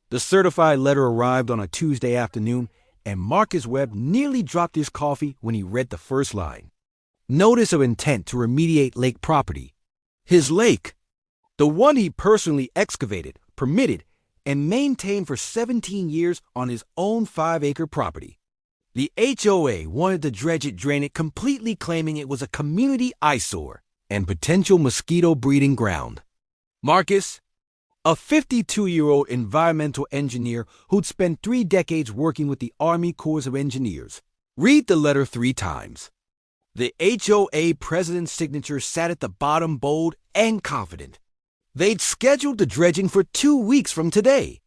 The certified letter arrived on a Tuesday afternoon, and Marcus Webb nearly dropped his coffee when he read the first line. Notice of intent to remediate lake property. His lake, the one he personally excavated, permitted, and maintained for 17 years on his own 5-acre property. The HOA wanted to dredge it, drain it, completely claiming it was a community eyesore and potential mosquito breeding ground. Marcus, a 52-year-old environmental engineer who'd spent 3 decades working with the Army Corps of Engineers, read the letter 3 times. The HOA president's signature sat at the bottom, bold and confident. They'd scheduled the dredging for 2 weeks from today.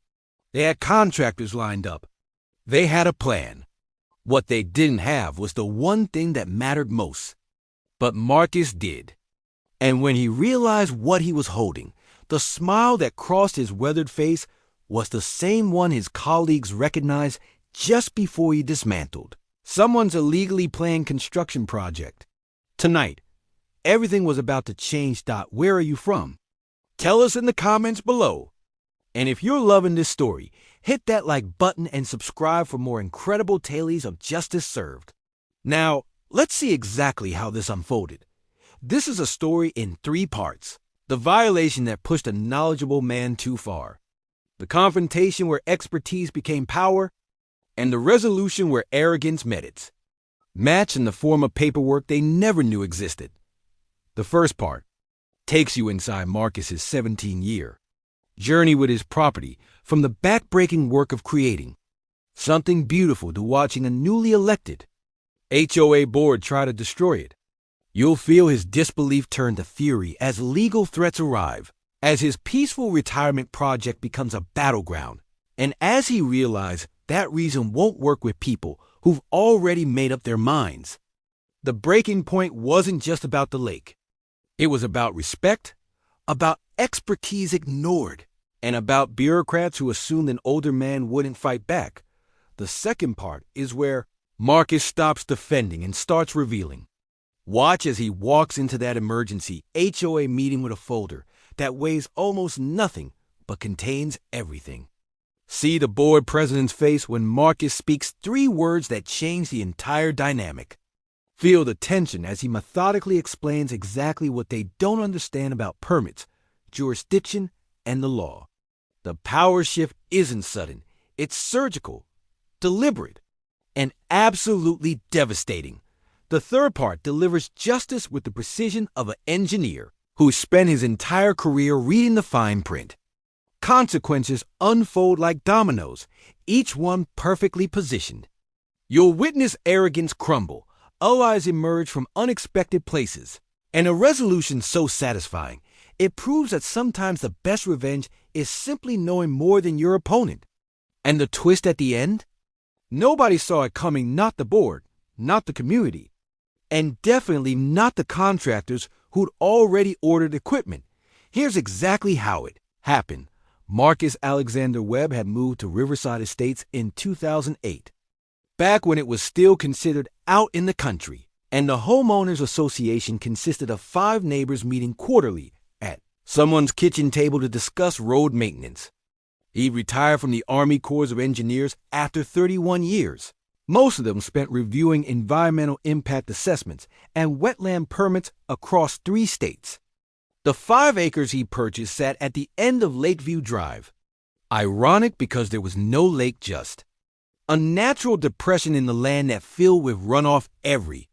They had contractors lined up. They had a plan. What they didn't have was the one thing that mattered most. But Marcus did. And when he realized what he was holding, the smile that crossed his weathered face was the same one his colleagues recognized just before he dismantled someone's illegally planned construction project. Tonight, everything was about to change. Where are you from? Tell us in the comments below. And if you're loving this story, hit that like button and subscribe for more incredible tales of justice served. Now, let's see exactly how this unfolded. This is a story in 3 parts. The violation that pushed a knowledgeable man too far. The confrontation where expertise became power. And the resolution where arrogance met it. Match in the form of paperwork they never knew existed. The first part takes you inside Marcus's 17-year journey with his property, from the back-breaking work of creating something beautiful to watching a newly elected HOA board try to destroy it. You'll feel his disbelief turn to fury as legal threats arrive, as his peaceful retirement project becomes a battleground, and as he realizes that reason won't work with people who've already made up their minds. The breaking point wasn't just about the lake. It was about respect, about expertise ignored, and about bureaucrats who assumed an older man wouldn't fight back. The second part is where Marcus stops defending and starts revealing. Watch as he walks into that emergency HOA meeting with a folder that weighs almost nothing but contains everything. See the board president's face when Marcus speaks 3 words that change the entire dynamic. Feel the tension as he methodically explains exactly what they don't understand about permits, jurisdiction, and the law. The power shift isn't sudden. It's surgical, deliberate, and absolutely devastating. The third part delivers justice with the precision of an engineer who spent his entire career reading the fine print. Consequences unfold like dominoes, each one perfectly positioned. You'll witness arrogance crumble, allies emerge from unexpected places, and a resolution so satisfying, it proves that sometimes the best revenge is simply knowing more than your opponent. And the twist at the end? Nobody saw it coming, not the board, not the community, and definitely not the contractors who'd already ordered equipment. Here's exactly how it happened. Marcus Alexander Webb had moved to Riverside Estates in 2008, back when it was still considered out in the country, and the Homeowners Association consisted of 5 neighbors meeting quarterly at someone's kitchen table to discuss road maintenance. He retired from the Army Corps of Engineers after 31 years. Most of them spent reviewing environmental impact assessments and wetland permits across 3 states. The 5 acres he purchased sat at the end of Lakeview Drive. Ironic because there was no lake, just a natural depression in the land that filled with runoff every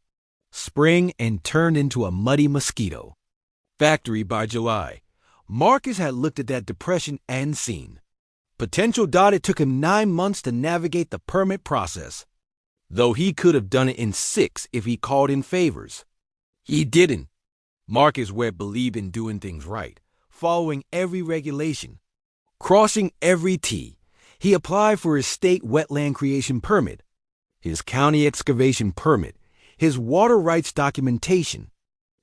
spring and turned into a muddy mosquito factory by July. Marcus had looked at that depression and seen potential. It took him 9 months to navigate the permit process, though he could have done it in 6 if he called in favors. He didn't. Marcus Webb believed in doing things right, following every regulation, crossing every T. He applied for his state wetland creation permit, his county excavation permit, his water rights documentation,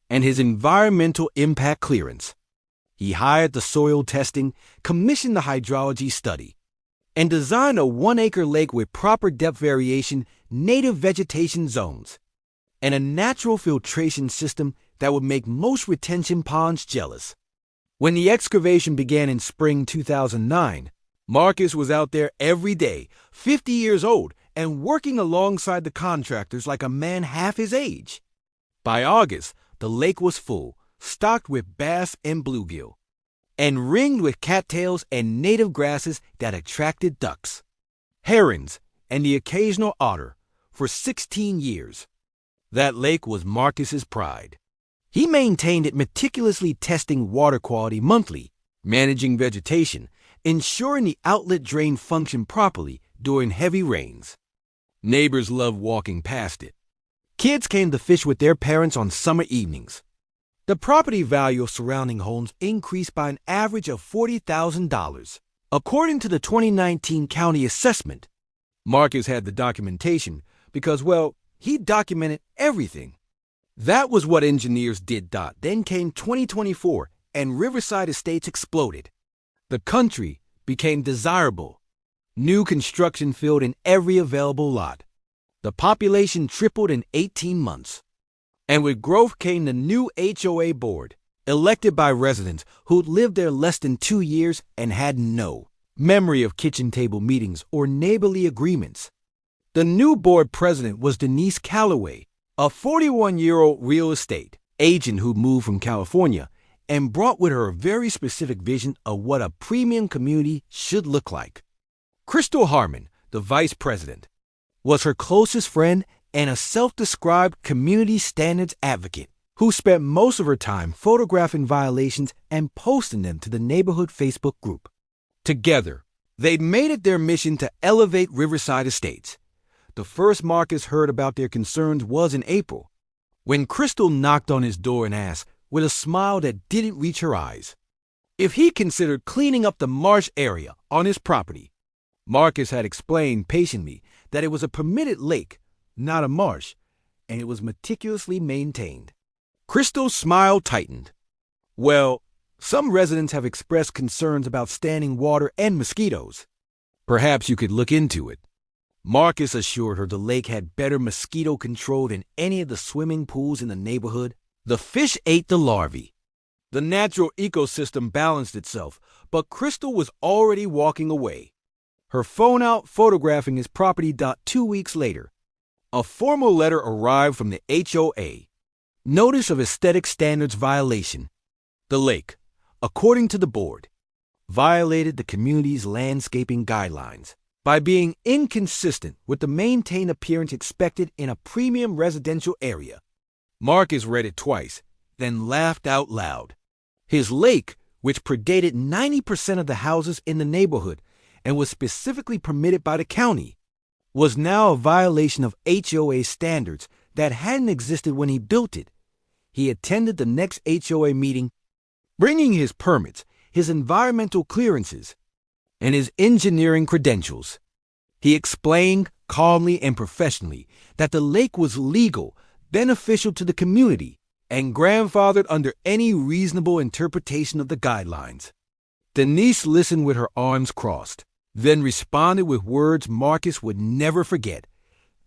and his environmental impact clearance. He hired the soil testing, commissioned the hydrology study, and designed a 1-acre lake with proper depth variation, native vegetation zones, and a natural filtration system that would make most retention ponds jealous. When the excavation began in spring 2009, Marcus was out there every day, 50 years old, and working alongside the contractors like a man half his age. By August, the lake was full, stocked with bass and bluegill, and ringed with cattails and native grasses that attracted ducks, herons, and the occasional otter for 16 years. That lake was Marcus's pride. He maintained it, meticulously testing water quality monthly, managing vegetation, ensuring the outlet drain functioned properly during heavy rains. Neighbors loved walking past it. Kids came to fish with their parents on summer evenings. The property value of surrounding homes increased by an average of $40,000. According to the 2019 county assessment, Marcus had the documentation because, well, he documented everything. That was what engineers did. Then came 2024, and Riverside Estates exploded. The country became desirable. New construction filled in every available lot. The population tripled in 18 months. And with growth came the new HOA board, elected by residents who'd lived there less than 2 years and had no memory of kitchen table meetings or neighborly agreements. The new board president was Denise Calloway, a 41-year-old real estate agent who moved from California and brought with her a very specific vision of what a premium community should look like. Crystal Harmon, the vice president, was her closest friend and a self-described community standards advocate who spent most of her time photographing violations and posting them to the neighborhood Facebook group. Together, they'd made it their mission to elevate Riverside Estates. The first Marcus heard about their concerns was in April, when Crystal knocked on his door and asked, with a smile that didn't reach her eyes, if he considered cleaning up the marsh area on his property. Marcus had explained patiently that it was a permitted lake, not a marsh, and it was meticulously maintained. Crystal's smile tightened. Well, some residents have expressed concerns about standing water and mosquitoes. Perhaps you could look into it. Marcus assured her the lake had better mosquito control than any of the swimming pools in the neighborhood. The fish ate the larvae. The natural ecosystem balanced itself, but Crystal was already walking away, her phone out photographing his property. 2 weeks later, a formal letter arrived from the HOA. Notice of aesthetic standards violation. The lake, according to the board, violated the community's landscaping guidelines by being inconsistent with the maintained appearance expected in a premium residential area. Marcus read it twice, then laughed out loud. His lake, which predated 90% of the houses in the neighborhood and was specifically permitted by the county, was now a violation of HOA standards that hadn't existed when he built it. He attended the next HOA meeting, bringing his permits, his environmental clearances, and his engineering credentials. He explained calmly and professionally that the lake was legal, beneficial to the community, and grandfathered under any reasonable interpretation of the guidelines. Denise listened with her arms crossed, then responded with words Marcus would never forget.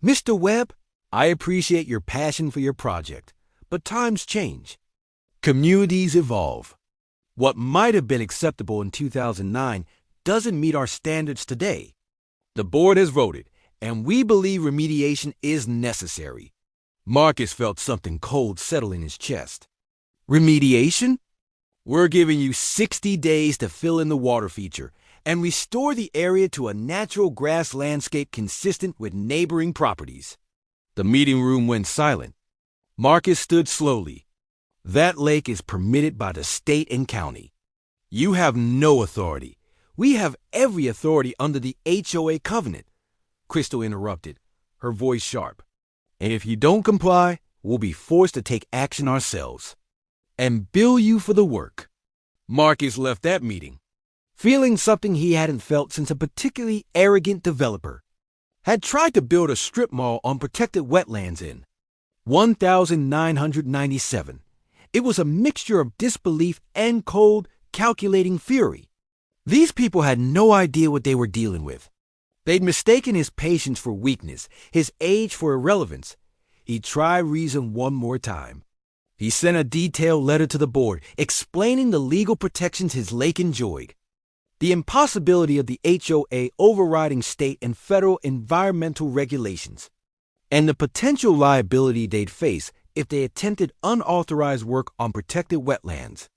"Mr. Webb, I appreciate your passion for your project, but times change. Communities evolve. What might have been acceptable in 2009 doesn't meet our standards today. The board has voted, and we believe remediation is necessary." Marcus felt something cold settle in his chest. Remediation? We're giving you 60 days to fill in the water feature and restore the area to a natural grass landscape consistent with neighboring properties. The meeting room went silent. Marcus stood slowly. That lake is permitted by the state and county. You have no authority. We have every authority under the HOA covenant. Crystal interrupted, her voice sharp. And if you don't comply, we'll be forced to take action ourselves and bill you for the work. Marcus left that meeting, feeling something he hadn't felt since a particularly arrogant developer had tried to build a strip mall on protected wetlands in 1997. It was a mixture of disbelief and cold, calculating fury. These people had no idea what they were dealing with. They'd mistaken his patience for weakness, his age for irrelevance. He tried reason one more time. He sent a detailed letter to the board explaining the legal protections his lake enjoyed. the impossibility of the HOA overriding state and federal environmental regulations, and the potential liability they'd face if they attempted unauthorized work on protected wetlands.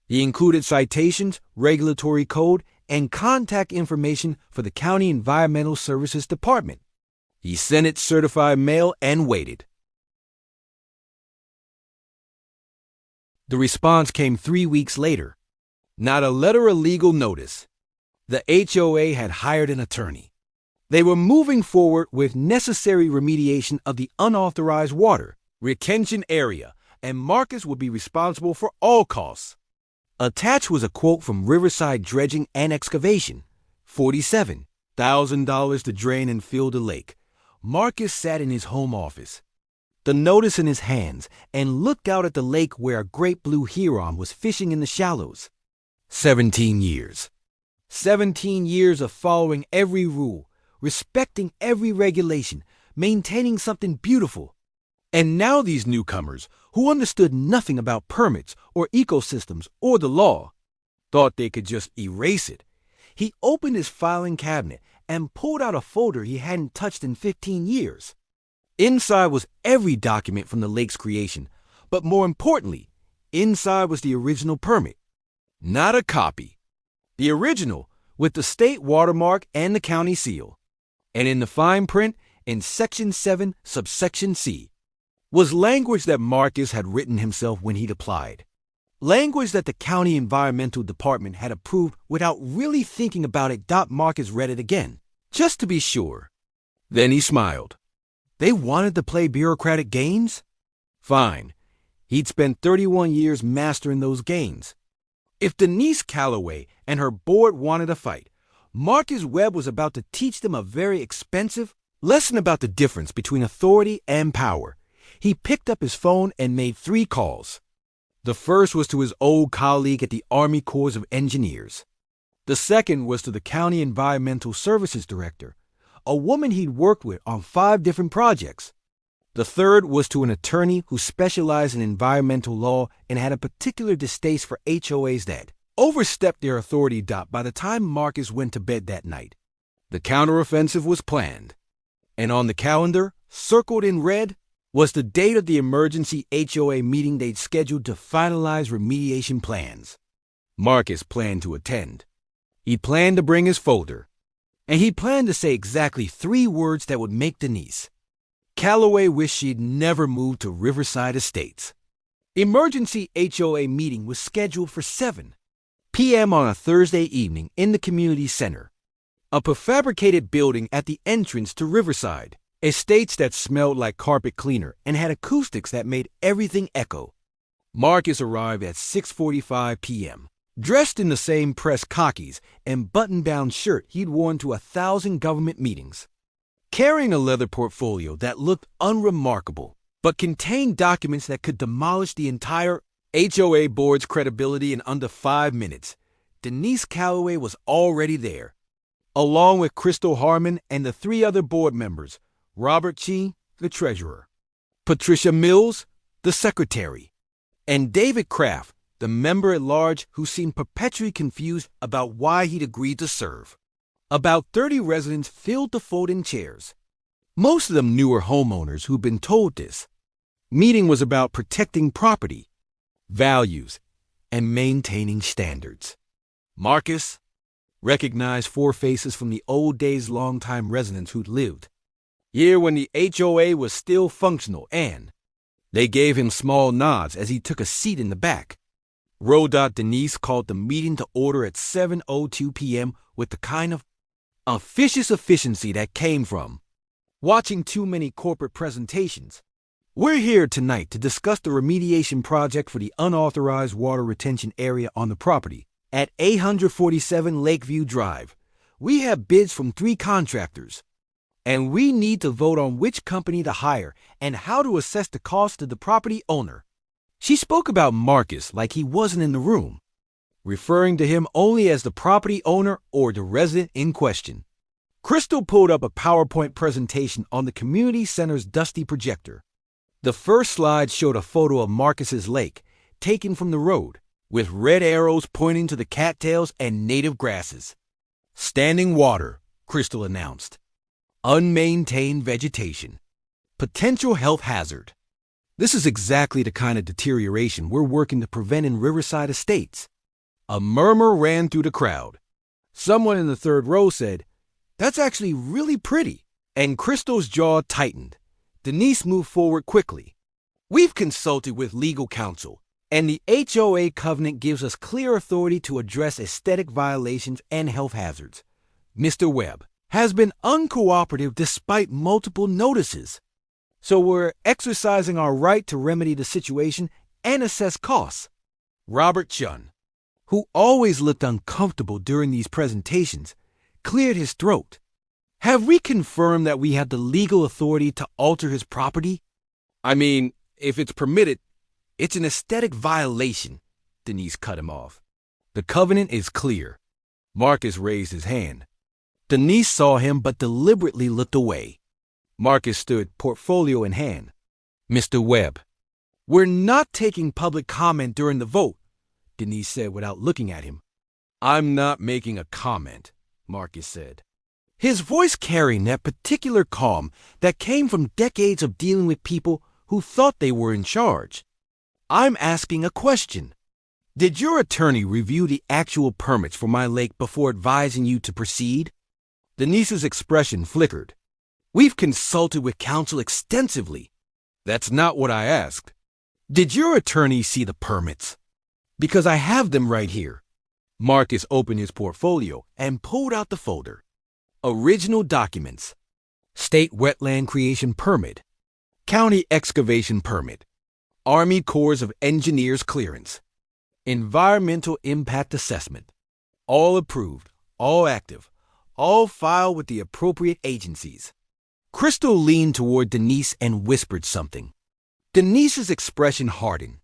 He included citations, regulatory code, and contact information for the County Environmental Services Department. He sent it certified mail and waited. The response came 3 weeks later. Not a letter of legal notice. The HOA had hired an attorney. They were moving forward with necessary remediation of the unauthorized water retention area, and Marcus would be responsible for all costs. Attached was a quote from Riverside Dredging and Excavation, $47,000 to drain and fill the lake. Marcus sat in his home office, the notice in his hands, and looked out at the lake where a great blue heron was fishing in the shallows. 17 years. 17 years of following every rule, respecting every regulation, maintaining something beautiful. And now these newcomers, who understood nothing about permits or ecosystems or the law, thought they could just erase it. He opened his filing cabinet and pulled out a folder he hadn't touched in 15 years. Inside was every document from the lake's creation, but more importantly, inside was the original permit. Not a copy. The original, with the state watermark and the county seal. And in the fine print, in Section 7, subsection C, was language that Marcus had written himself when he'd applied. Language that the County Environmental Department had approved without really thinking about it. Marcus read it again, just to be sure. Then he smiled. They wanted to play bureaucratic games? Fine. He'd spent 31 years mastering those games. If Denise Calloway and her board wanted a fight, Marcus Webb was about to teach them a very expensive lesson about the difference between authority and power. He picked up his phone and made 3 calls. The first was to his old colleague at the Army Corps of Engineers. The second was to the County Environmental Services Director, a woman he'd worked with on 5 different projects. The third was to an attorney who specialized in environmental law and had a particular distaste for HOAs that overstepped their authority. By the time Marcus went to bed that night, the counteroffensive was planned. And on the calendar, circled in red, was the date of the emergency HOA meeting they'd scheduled to finalize remediation plans. Marcus planned to attend. He planned to bring his folder. And he planned to say exactly 3 words that would make Denise Calloway wish she'd never moved to Riverside Estates. Emergency HOA meeting was scheduled for 7 p.m. on a Thursday evening in the community center, a prefabricated building at the entrance to Riverside Estates that smelled like carpet cleaner and had acoustics that made everything echo. Marcus arrived at 6:45 p.m., dressed in the same pressed khakis and button-down shirt he'd worn to 1,000 government meetings, carrying a leather portfolio that looked unremarkable, but contained documents that could demolish the entire HOA board's credibility in under 5 minutes. Denise Calloway was already there, along with Crystal Harmon and the 3 other board members, Robert Chi, the treasurer, Patricia Mills, the secretary, and David Kraft, the member-at-large who seemed perpetually confused about why he'd agreed to serve. About 30 residents filled the fold-in chairs. Most of them newer homeowners who'd been told this. Meeting was about protecting property, values, and maintaining standards. Marcus recognized 4 faces from the old days, longtime residents who'd lived here when the HOA was still functional, and they gave him small nods as he took a seat in the back. Denise called the meeting to order at 7:02 p.m. with the kind of officious efficiency that came from watching too many corporate presentations. We're here tonight to discuss the remediation project for the unauthorized water retention area on the property at 847 Lakeview Drive. We have bids from 3 contractors, and we need to vote on which company to hire and how to assess the cost to the property owner. She spoke about Marcus like he wasn't in the room, referring to him only as the property owner or the resident in question. Crystal pulled up a PowerPoint presentation on the community center's dusty projector. The first slide showed a photo of Marcus's lake, taken from the road. with red arrows pointing to the cattails and native grasses. Standing water, Crystal announced. Unmaintained vegetation. Potential health hazard. This is exactly the kind of deterioration we're working to prevent in Riverside Estates. A murmur ran through the crowd. Someone in the third row said, "That's actually really pretty." And Crystal's jaw tightened. Denise moved forward quickly. "We've consulted with legal counsel, and the HOA covenant gives us clear authority to address aesthetic violations and health hazards. Mr. Webb has been uncooperative despite multiple notices. So we're exercising our right to remedy the situation and assess costs." Robert Chun, who always looked uncomfortable during these presentations, cleared his throat. "Have we confirmed that we have the legal authority to alter his property?" "I mean, if it's permitted, it's an aesthetic violation," Denise cut him off. "The covenant is clear." Marcus raised his hand. Denise saw him but deliberately looked away. Marcus stood, portfolio in hand. "Mr. Webb, we're not taking public comment during the vote," Denise said without looking at him. "I'm not making a comment," Marcus said, his voice carrying that particular calm that came from decades of dealing with people who thought they were in charge. "I'm asking a question. Did your attorney review the actual permits for my lake before advising you to proceed?" Denise's expression flickered. "We've consulted with counsel extensively." "That's not what I asked. Did your attorney see the permits?" "Because I have them right here." Marcus opened his portfolio and pulled out the folder. Original documents. State Wetland Creation Permit. County Excavation Permit. Army Corps of Engineers Clearance. Environmental Impact Assessment. All approved, all active, all filed with the appropriate agencies. Crystal leaned toward Denise and whispered something. Denise's expression hardened.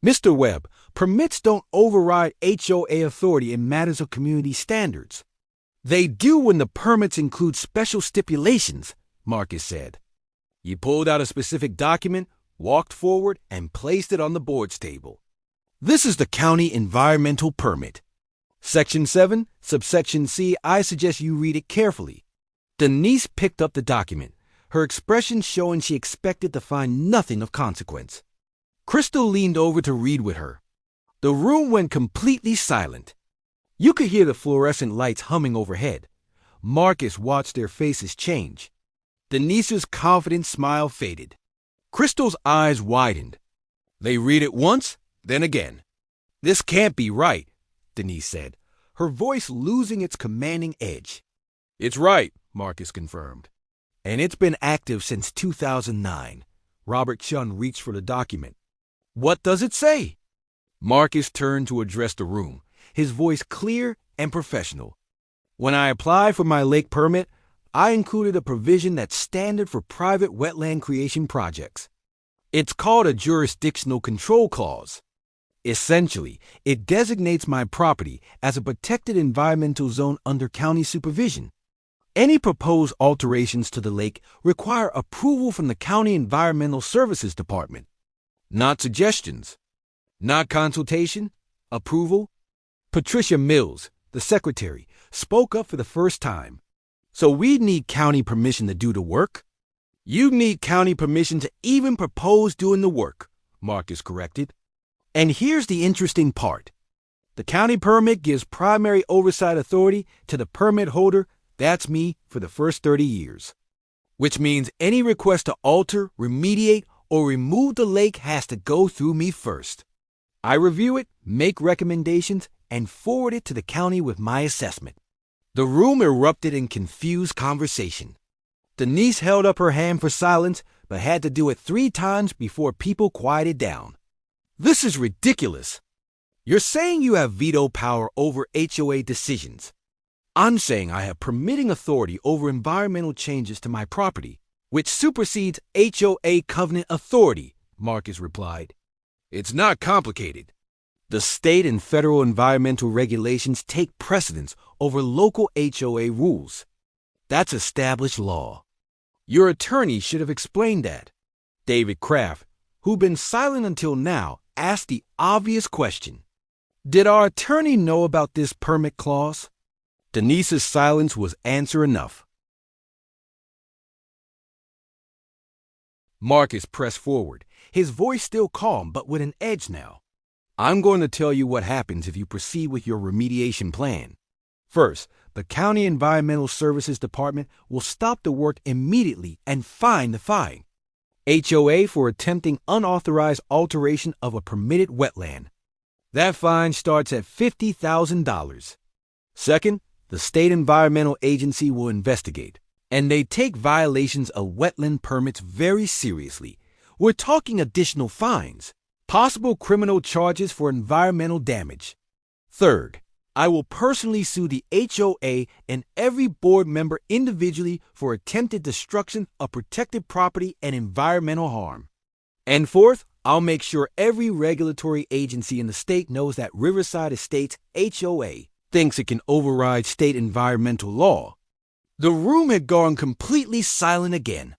"Mr. Webb, permits don't override HOA authority in matters of community standards." "They do when the permits include special stipulations," Marcus said. He pulled out a specific document, walked forward, and placed it on the board's table. "This is the county environmental permit. Section 7, subsection C, I suggest you read it carefully." Denise picked up the document, her expression showing she expected to find nothing of consequence. Crystal leaned over to read with her. The room went completely silent. You could hear the fluorescent lights humming overhead. Marcus watched their faces change. Denise's confident smile faded. Crystal's eyes widened. They read it once, then again. "This can't be right," Denise said, her voice losing its commanding edge. "It's right," Marcus confirmed. "And it's been active since 2009. Robert Chun reached for the document. "What does it say?" Marcus turned to address the room, his voice clear and professional. "When I applied for my lake permit, I included a provision that's standard for private wetland creation projects. It's called a jurisdictional control clause. Essentially, it designates my property as a protected environmental zone under county supervision. Any proposed alterations to the lake require approval from the County Environmental Services Department. Not suggestions. Not consultation. Approval." Patricia Mills, the secretary, spoke up for the first time. "So we need county permission to do the work?" "You need county permission to even propose doing the work," Marcus corrected. "And here's the interesting part. The county permit gives primary oversight authority to the permit holder, that's me, for the first 30 years. Which means any request to alter, remediate, or remove the lake has to go through me first. I review it, make recommendations, and forward it to the county with my assessment." The room erupted in confused conversation. Denise held up her hand for silence, but had to do it 3 times before people quieted down. "This is ridiculous. You're saying you have veto power over HOA decisions. I'm saying I have permitting authority over environmental changes to my property, which supersedes HOA covenant authority," Marcus replied. "It's not complicated. The state and federal environmental regulations take precedence over local HOA rules. That's established law. Your attorney should have explained that." David Kraft, who'd been silent until now, asked the obvious question. Did our attorney know about this permit clause? Denise's silence was answer enough. Marcus pressed forward, his voice still calm but with an edge now. I'm going to tell you what happens if you proceed with your remediation plan. First, the County Environmental Services Department will stop the work immediately and fine the fine. HOA for attempting unauthorized alteration of a permitted wetland. That fine starts at $50,000. Second, the State Environmental Agency will investigate, and they take violations of wetland permits very seriously. We're talking additional fines, possible criminal charges for environmental damage. Third, I will personally sue the HOA and every board member individually for attempted destruction of protected property and environmental harm. And fourth, I'll make sure every regulatory agency in the state knows that Riverside Estates HOA thinks it can override state environmental law. The room had gone completely silent again.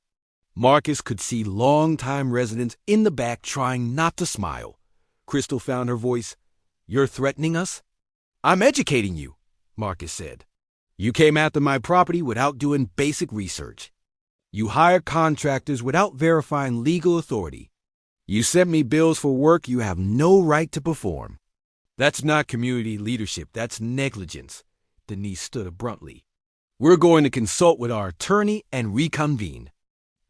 Marcus could see longtime residents in the back trying not to smile. Crystal found her voice. You're threatening us? I'm educating you, Marcus said. You came after my property without doing basic research. You hire contractors without verifying legal authority. You sent me bills for work you have no right to perform. That's not community leadership, that's negligence. Denise stood abruptly. We're going to consult with our attorney and reconvene.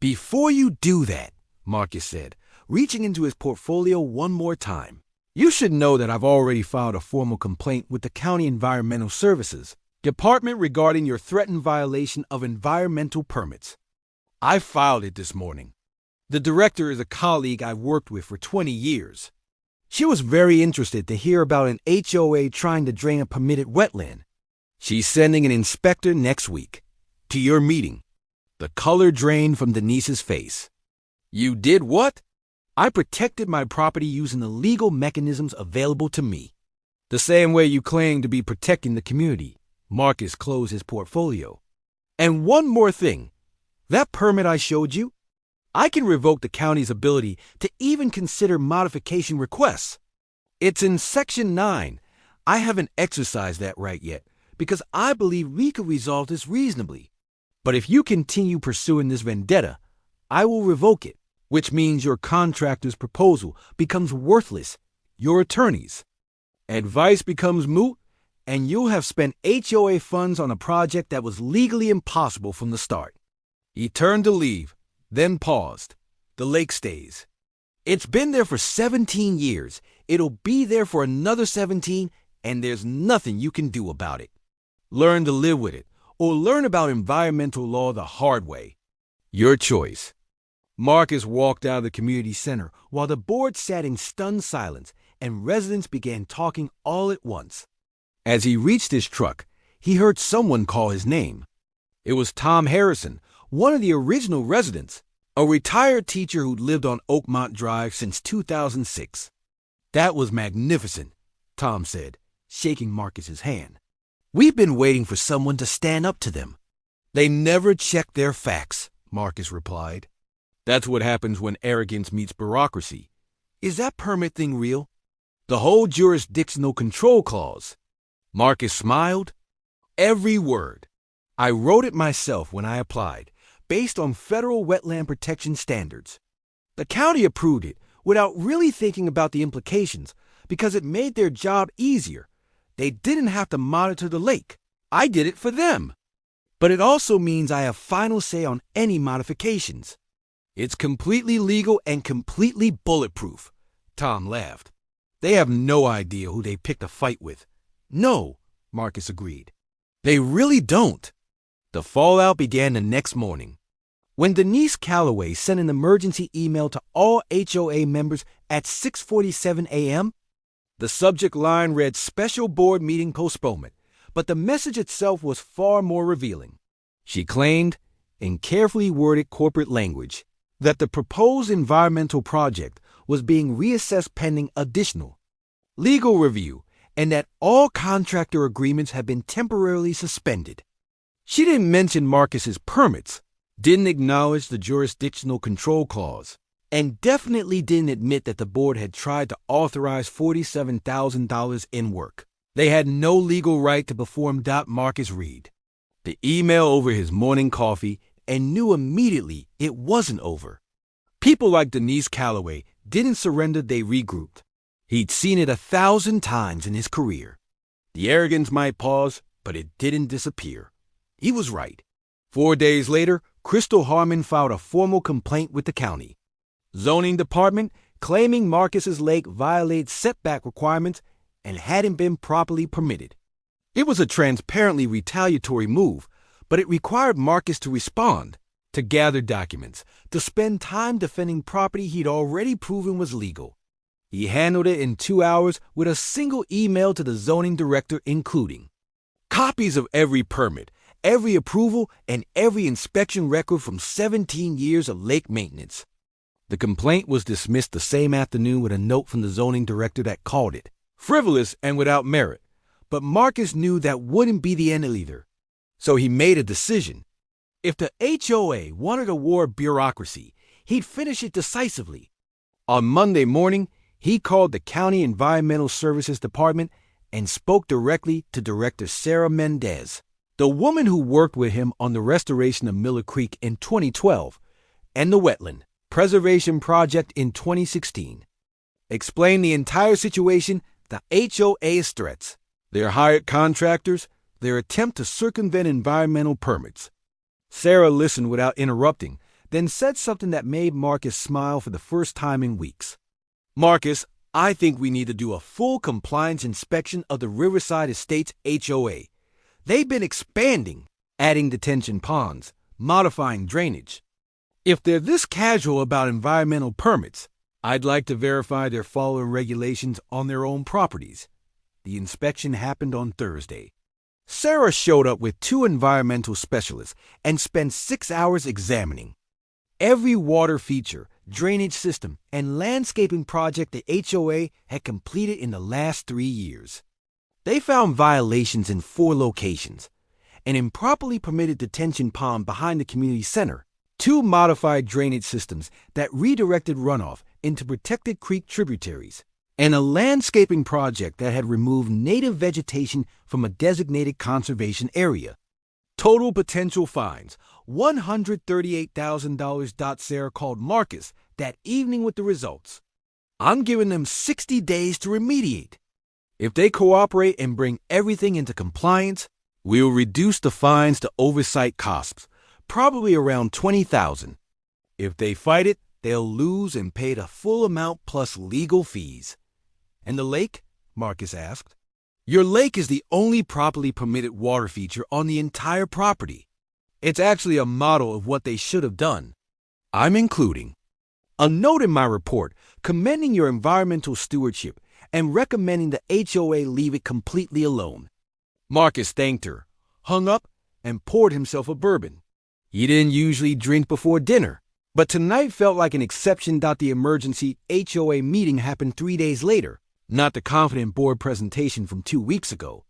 Before you do that, Marcus said, reaching into his portfolio one more time, you should know that I've already filed a formal complaint with the County Environmental Services Department regarding your threatened violation of environmental permits. I filed it this morning. The director is a colleague I've worked with for 20 years. She was very interested to hear about an HOA trying to drain a permitted wetland. She's sending an inspector next week. To your meeting. The color drained from Denise's face. You did what? I protected my property using the legal mechanisms available to me. The same way you claim to be protecting the community. Marcus closed his portfolio. And one more thing. That permit I showed you? I can revoke the county's ability to even consider modification requests. It's in Section 9. I haven't exercised that right yet because I believe we could resolve this reasonably. But if you continue pursuing this vendetta, I will revoke it, which means your contractor's proposal becomes worthless, your attorney's. Advice becomes moot, and you'll have spent HOA funds on a project that was legally impossible from the start. He turned to leave, then paused. The lake stays. It's been there for 17 years. It'll be there for another 17, and there's nothing you can do about it. Learn to live with it, or learn about environmental law the hard way. Your choice. Marcus walked out of the community center while the board sat in stunned silence and residents began talking all at once. As he reached his truck, he heard someone call his name. It was Tom Harrison, one of the original residents, a retired teacher who'd lived on Oakmont Drive since 2006. That was magnificent, Tom said, shaking Marcus's hand. We've been waiting for someone to stand up to them. They never checked their facts, Marcus replied. That's what happens when arrogance meets bureaucracy. Is that permit thing real? The whole jurisdictional control clause. Marcus smiled. Every word. I wrote it myself when I applied, based on federal wetland protection standards. The county approved it without really thinking about the implications because it made their job easier. They didn't have to monitor the lake. I did it for them. But it also means I have final say on any modifications. It's completely legal and completely bulletproof. Tom laughed. They have no idea who they picked a fight with. No, Marcus agreed. They really don't. The fallout began the next morning. When Denise Calloway sent an emergency email to all HOA members at 6:47 a.m., the subject line read special board meeting postponement, but the message itself was far more revealing. She claimed, in carefully worded corporate language, that the proposed environmental project was being reassessed pending additional legal review and that all contractor agreements had been temporarily suspended. She didn't mention Marcus's permits, didn't acknowledge the jurisdictional control clause, and definitely didn't admit that the board had tried to authorize $47,000 in work. They had no legal right to perform. Marcus read the email over his morning coffee and knew immediately it wasn't over. People like Denise Calloway didn't surrender, they regrouped. He'd seen it 1,000 times in his career. The arrogance might pause, but it didn't disappear. He was right. 4 days later, Crystal Harmon filed a formal complaint with the county zoning department claiming Marcus's lake violated setback requirements and hadn't been properly permitted. It was a transparently retaliatory move, but it required Marcus to respond, to gather documents, to spend time defending property he'd already proven was legal. He handled it in 2 hours with a single email to the zoning director, including copies of every permit, every approval, and every inspection record from 17 years of lake maintenance. The complaint was dismissed the same afternoon with a note from the zoning director that called it frivolous and without merit, but Marcus knew that wouldn't be the end either. So he made a decision. If the HOA wanted a war of bureaucracy, he'd finish it decisively. On Monday morning, he called the County Environmental Services Department and spoke directly to Director Sarah Mendez, the woman who worked with him on the restoration of Miller Creek in 2012 and the wetland preservation project in 2016. Explained the entire situation, the HOA's threats, their hired contractors, their attempt to circumvent environmental permits. Sarah listened without interrupting, then said something that made Marcus smile for the first time in weeks. Marcus, I think we need to do a full compliance inspection of the Riverside Estates HOA. They've been expanding, adding detention ponds, modifying drainage. If they're this casual about environmental permits, I'd like to verify they're following regulations on their own properties. The inspection happened on Thursday. Sarah showed up with 2 environmental specialists and spent 6 hours examining every water feature, drainage system, and landscaping project the HOA had completed in the last 3 years. They found violations in 4 locations: an improperly permitted detention pond behind the community center, 2 modified drainage systems that redirected runoff into protected creek tributaries, and a landscaping project that had removed native vegetation from a designated conservation area. Total potential fines, $138,000. Sarah called Marcus that evening with the results. I'm giving them 60 days to remediate. If they cooperate and bring everything into compliance, we'll reduce the fines to oversight costs, probably around $20,000. If they fight it, they'll lose and pay the full amount plus legal fees. And the lake? Marcus asked. Your lake is the only properly permitted water feature on the entire property. It's actually a model of what they should have done. I'm including a note in my report commending your environmental stewardship and recommending the HOA leave it completely alone. Marcus thanked her, hung up, and poured himself a bourbon. He didn't usually drink before dinner, but tonight felt like an exception. The emergency HOA meeting happened 3 days later, not the confident board presentation from 2 weeks ago,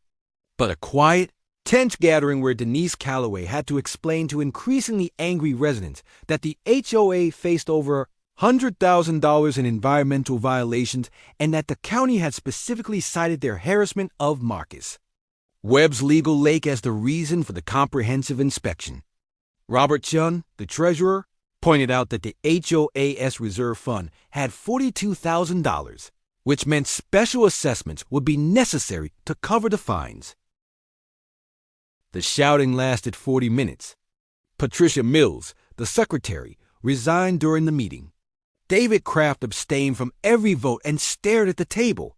but a quiet, tense gathering where Denise Calloway had to explain to increasingly angry residents that the HOA faced over $100,000 in environmental violations and that the county had specifically cited their harassment of Marcus Webb's legal lake as the reason for the comprehensive inspection. Robert Chun, the treasurer, pointed out that the HOA's reserve fund had $42,000, which meant special assessments would be necessary to cover the fines. The shouting lasted 40 minutes. Patricia Mills, the secretary, resigned during the meeting. David Kraft abstained from every vote and stared at the table.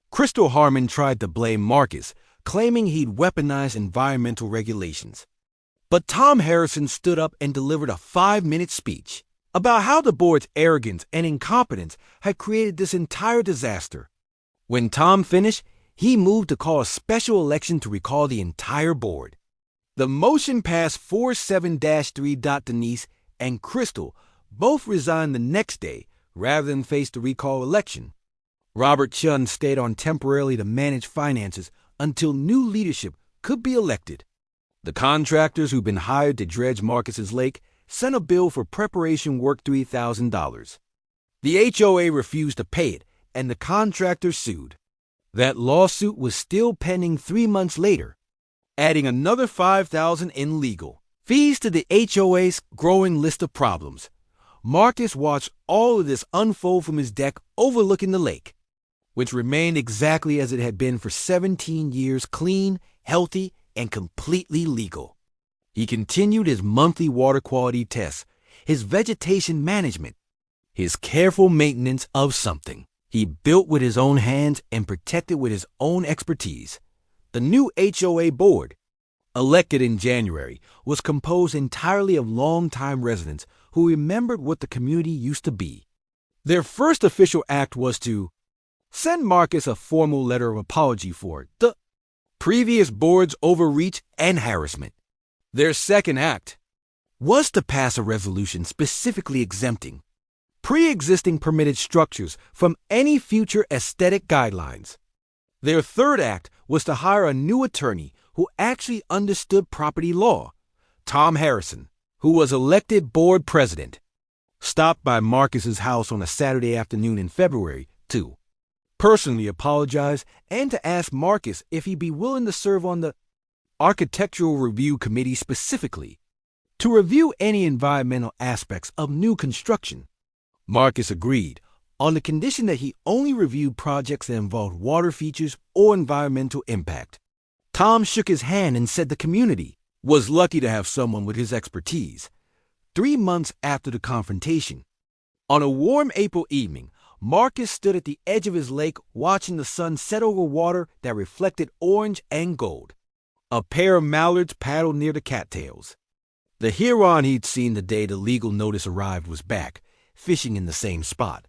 Crystal Harmon tried to blame Marcus, claiming he'd weaponized environmental regulations. But Tom Harrison stood up and delivered a 5-minute speech about how the board's arrogance and incompetence had created this entire disaster. When Tom finished, he moved to call a special election to recall the entire board. The motion passed 4-7-3. Denise and Crystal both resigned the next day rather than face the recall election. Robert Chun stayed on temporarily to manage finances until new leadership could be elected. The contractors who'd been hired to dredge Marcus's lake sent a bill for preparation work $3,000. The HOA refused to pay it, and the contractor sued. That lawsuit was still pending 3 months later, adding another $5,000 in legal fees to the HOA's growing list of problems. Marcus watched all of this unfold from his deck overlooking the lake, which remained exactly as it had been for 17 years, clean, healthy, and completely legal. He continued his monthly water quality tests, his vegetation management, his careful maintenance of something he built with his own hands and protected with his own expertise. The new HOA board, elected in January, was composed entirely of longtime residents who remembered what the community used to be. Their first official act was to send Marcus a formal letter of apology for the previous board's overreach and harassment. Their second act was to pass a resolution specifically exempting pre-existing permitted structures from any future aesthetic guidelines. Their third act was to hire a new attorney who actually understood property law. Tom Harrison, who was elected board president, stopped by Marcus's house on a Saturday afternoon in February to personally apologize and to ask Marcus if he'd be willing to serve on the Architectural Review Committee specifically to review any environmental aspects of new construction. Marcus agreed on the condition that he only reviewed projects that involved water features or environmental impact. Tom shook his hand and said the community was lucky to have someone with his expertise. 3 months after the confrontation, on a warm April evening, Marcus stood at the edge of his lake watching the sun set over water that reflected orange and gold. A pair of mallards paddled near the cattails. The heron he'd seen the day the legal notice arrived was back, fishing in the same spot.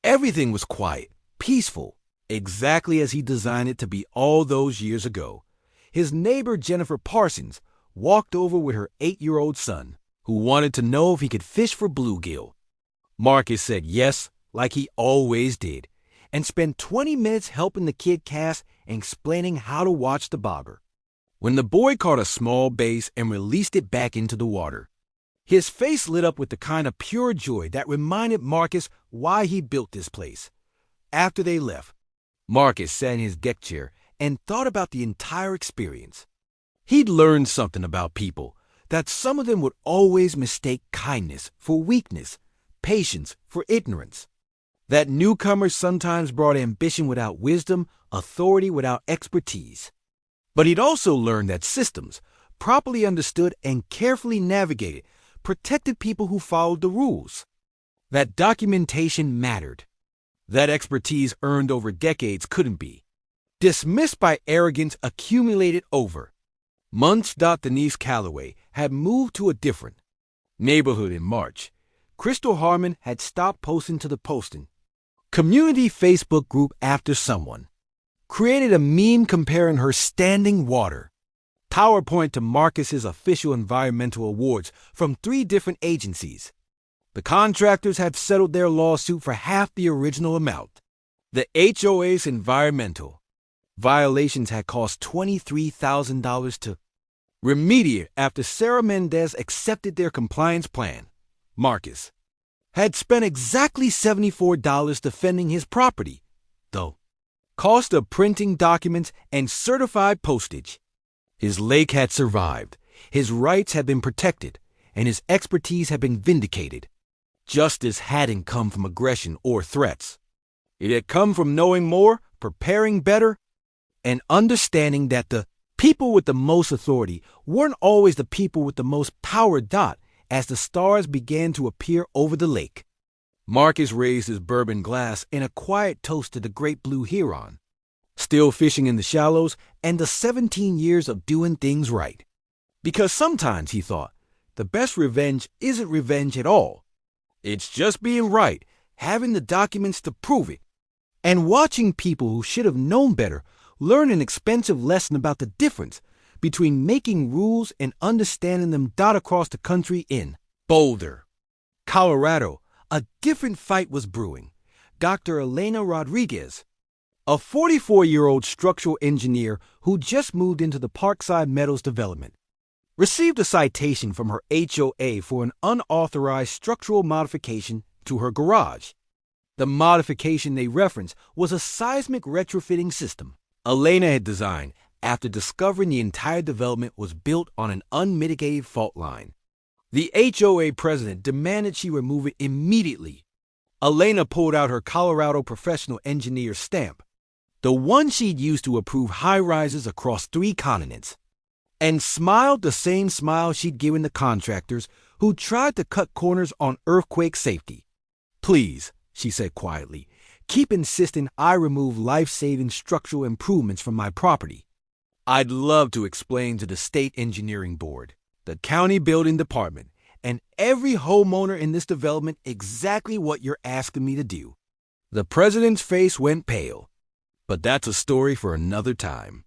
Everything was quiet, peaceful, exactly as he designed it to be all those years ago. His neighbor Jennifer Parsons walked over with her 8-year-old son, who wanted to know if he could fish for bluegill. Marcus said yes, like he always did, and spent 20 minutes helping the kid cast and explaining how to watch the bobber. When the boy caught a small bass and released it back into the water, his face lit up with the kind of pure joy that reminded Marcus why he built this place. After they left, Marcus sat in his deck chair and thought about the entire experience. He'd learned something about people, that some of them would always mistake kindness for weakness, patience for ignorance. That newcomers sometimes brought ambition without wisdom, authority without expertise. But he'd also learned that systems, properly understood and carefully navigated, protected people who followed the rules. That documentation mattered. That expertise earned over decades couldn't be dismissed by arrogance accumulated over months. Denise Calloway had moved to a different neighborhood in March. Crystal Harmon had stopped posting to the Postin community Facebook group after someone created a meme comparing her standing water PowerPoint to Marcus's official environmental awards from 3 different agencies. The contractors had settled their lawsuit for half the original amount. The HOA's environmental violations had cost $23,000 to remediate after Sarah Mendez accepted their compliance plan. Marcus had spent exactly $74 defending his property, though. Cost of printing documents and certified postage. His lake had survived, his rights had been protected, and his expertise had been vindicated. Justice hadn't come from aggression or threats. It had come from knowing more, preparing better, and understanding that the people with the most authority weren't always the people with the most power. As the stars began to appear over the lake, Marcus raised his bourbon glass in a quiet toast to the great blue heron, still fishing in the shallows, and the 17 years of doing things right. Because sometimes, he thought, the best revenge isn't revenge at all. It's just being right, having the documents to prove it, and watching people who should have known better learn an expensive lesson about the difference between making rules and understanding them. Across the country in Boulder, Colorado, a different fight was brewing. Dr. Elena Rodriguez, a 44-year-old structural engineer who just moved into the Parkside Meadows development, received a citation from her HOA for an unauthorized structural modification to her garage. The modification they referenced was a seismic retrofitting system Elena had designed after discovering the entire development was built on an unmitigated fault line. The HOA president demanded she remove it immediately. Elena pulled out her Colorado professional engineer stamp, the one she'd used to approve high-rises across 3 continents, and smiled the same smile she'd given the contractors who tried to cut corners on earthquake safety. "Please," she said quietly, "keep insisting I remove life-saving structural improvements from my property. I'd love to explain to the state engineering board, the county building department, and every homeowner in this development exactly what you're asking me to do." The president's face went pale, but that's a story for another time.